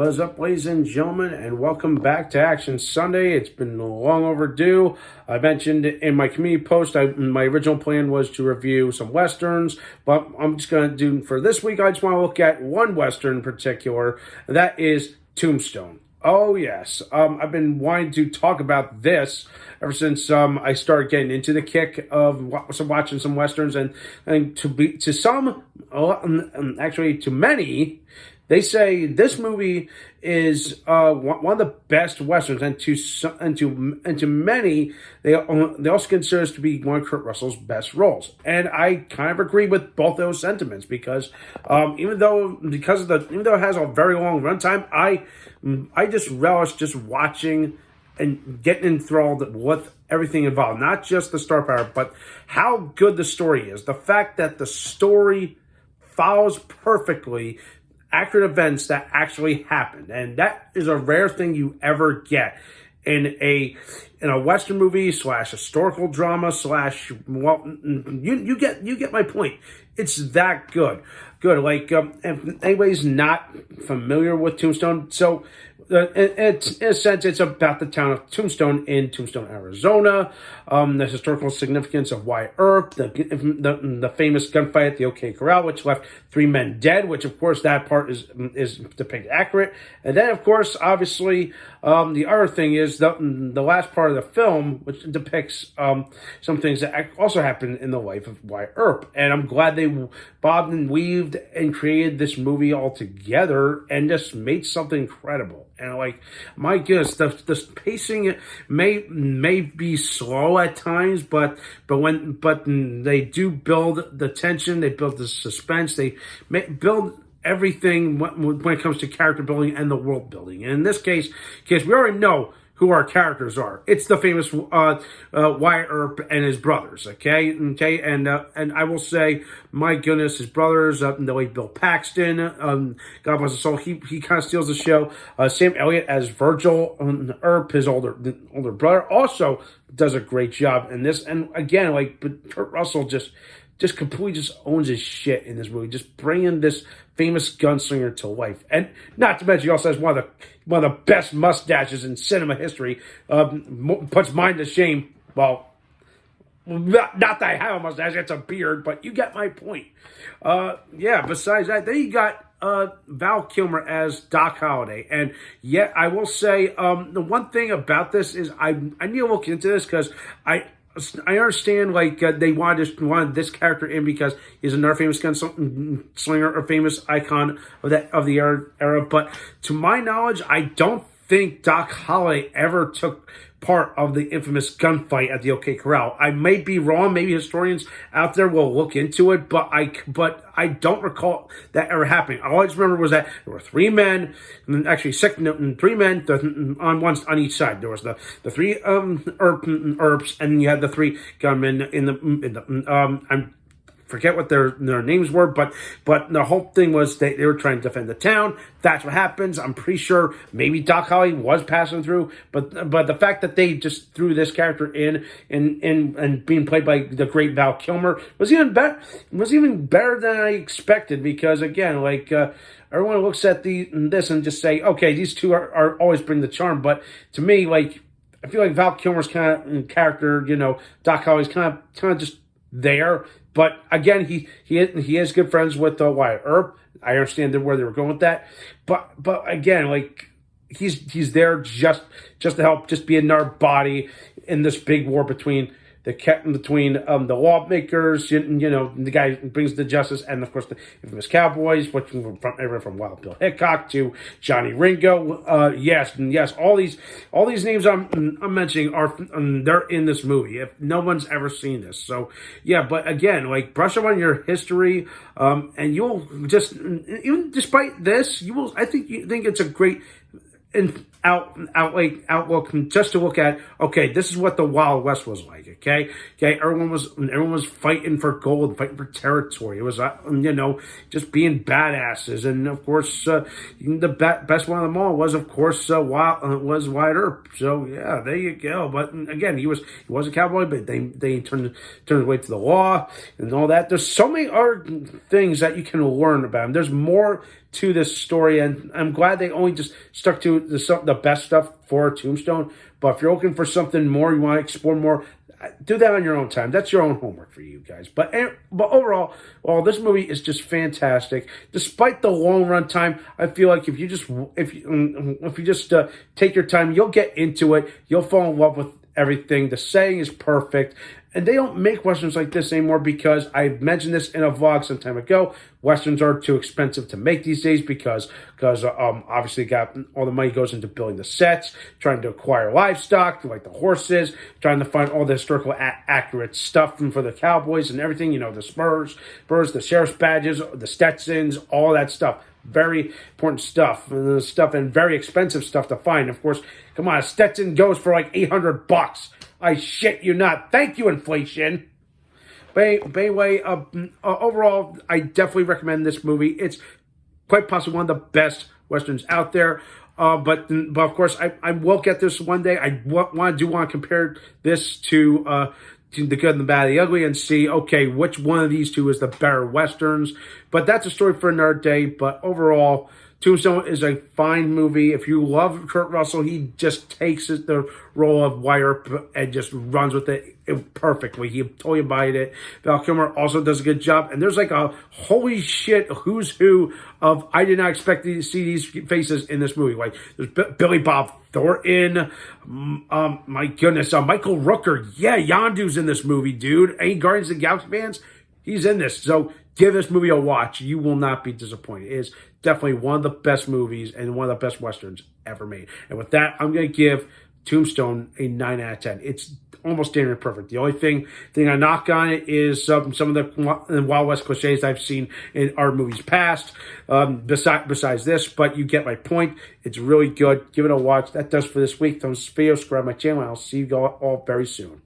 What is up, ladies and gentlemen, and welcome back to Action Sunday. It's been long overdue. I mentioned in my community post, my original plan was to review some Westerns, but I'm just going to do, for this week, I just want to look at one Western in particular, and that is Tombstone. Oh, yes. I've been wanting to talk about this ever since I started getting into the kick of watching some Westerns, and to some, actually to many, they say this movie is one of the best Westerns, and to many, they also consider this to be one of Kurt Russell's best roles. And I kind of agree with both those sentiments because even though it has a very long runtime, I just relish just watching and getting enthralled with everything involved, not just the star power, but how good the story is. The fact that the story follows perfectly accurate events that actually happened, and that is a rare thing you ever get in a Western movie / historical drama / well, you get my point. It's that good. Like, if anybody's not familiar with Tombstone, so in a sense, it's about the town of Tombstone in Tombstone, Arizona. The historical significance of Wyatt Earp, the famous gunfight at the OK Corral, which left 3 men dead, which, of course, that part is depicted accurate. And then, of course, obviously, the other thing is the last part of the film, which depicts some things that also happened in the life of Wyatt Earp. And I'm glad they bobbed and weaved and created this movie all together and just made something incredible. And like, my goodness, the pacing may be slow at times, but they do build the tension, they build the suspense, they build everything when it comes to character building and the world building. And in this case, we already know who our characters are. It's the famous Wyatt Earp and his brothers. Okay, and I will say, my goodness, his brothers, the late Bill Paxton, God bless his soul, he kind of steals the show. Sam Elliott as Virgil Earp, his older brother, also does a great job in this. And again, but Kurt Russell just completely just owns his shit in this movie, just bringing this famous gunslinger to life. And not to mention, he also has one of the best mustaches in cinema history. Puts mine to shame. Well, not that I have a mustache, it's a beard, but you get my point. Besides that, then you got Val Kilmer as Doc Holliday. And yet, I will say, the one thing about this is I need to look into this because I understand, they wanted this character in because he's another famous gunslinger or famous icon of the era. But to my knowledge, I don't think Doc Holliday ever took part of the infamous gunfight at the OK Corral. I may be wrong. Maybe historians out there will look into it, but I don't recall that ever happening. All I just remember was that there were 3 men, actually 3 men on each side. There was the 3 Earps, and you had the 3 gunmen in the I'm forget what their names were, but the whole thing was they were trying to defend the town. That's what happens. I'm pretty sure maybe Doc Holliday was passing through, but the fact that they just threw this character in and being played by the great Val Kilmer was even better than I expected, because again, everyone looks at this and just say, okay, these two are always bring the charm, but to me, I feel like Val Kilmer's kind of character, Doc Holliday's kind of just there. But again, he is good friends with Wyatt Earp. I understand where they were going with that. But again, he's there just to help, just be another body in this big war between the lawmakers, the guy who brings the justice, and of course the infamous cowboys, which from everyone from Wild Bill Hickok to Johnny Ringo. Yes, all these names I'm mentioning are they're in this movie. If no one's ever seen this, so yeah. But again, brush up on your history, and you'll just, even despite this, I think it's a great outlook just to look at, okay, this is what the Wild West was like, okay, everyone was fighting for gold, fighting for territory. It was just being badasses. And of course, the best one of them all was, of course, Wyatt Earp. So yeah, there you go. But again, he was a cowboy, but they turned away to the law and all that. There's so many other things that you can learn about him. There's more to this story, and I'm glad they only just stuck to the best stuff for Tombstone. But if you're looking for something more, you want to explore more, do that on your own time. That's your own homework for you guys. But overall, this movie is just fantastic. Despite the long run time, I feel like if you just take your time, you'll get into it. You'll fall in love with everything. The setting is perfect. And they don't make Westerns like this anymore because I mentioned this in a vlog some time ago. Westerns are too expensive to make these days because obviously all the money goes into building the sets, trying to acquire livestock, like the horses, trying to find all the historical accurate stuff for the cowboys and everything, the spurs, the sheriff's badges, the Stetsons, all that stuff. Very important stuff and very expensive stuff to find. Of course, come on, a Stetson goes for like $800. I shit you not. Thank you, inflation. But anyway, overall, I definitely recommend this movie. It's quite possibly one of the best Westerns out there. But of course, I will get this one day. I want to compare this to The Good and the Bad and the Ugly and see, okay, which one of these two is the better Westerns. But that's a story for another day. But overall, Tombstone is a fine movie. If you love Kurt Russell, he just takes the role of Wire and just runs with it perfectly. He totally embodied it. Val Kilmer also does a good job. And there's like a holy shit who's who of, I did not expect to see these faces in this movie. Like, there's Billy Bob Thornton. My goodness. Michael Rooker. Yeah, Yondu's in this movie, dude. Any Guardians of the Galaxy fans? He's in this. So give this movie a watch. You will not be disappointed. It is definitely one of the best movies and one of the best Westerns ever made. And with that, I'm going to give Tombstone a 9 out of 10. It's almost damn near perfect. The only thing I knock on it is some of the Wild West cliches I've seen in our movies past, besides this, but you get my point. It's really good. Give it a watch. That does for this week. Don't forget to subscribe to my channel, and I'll see you all very soon.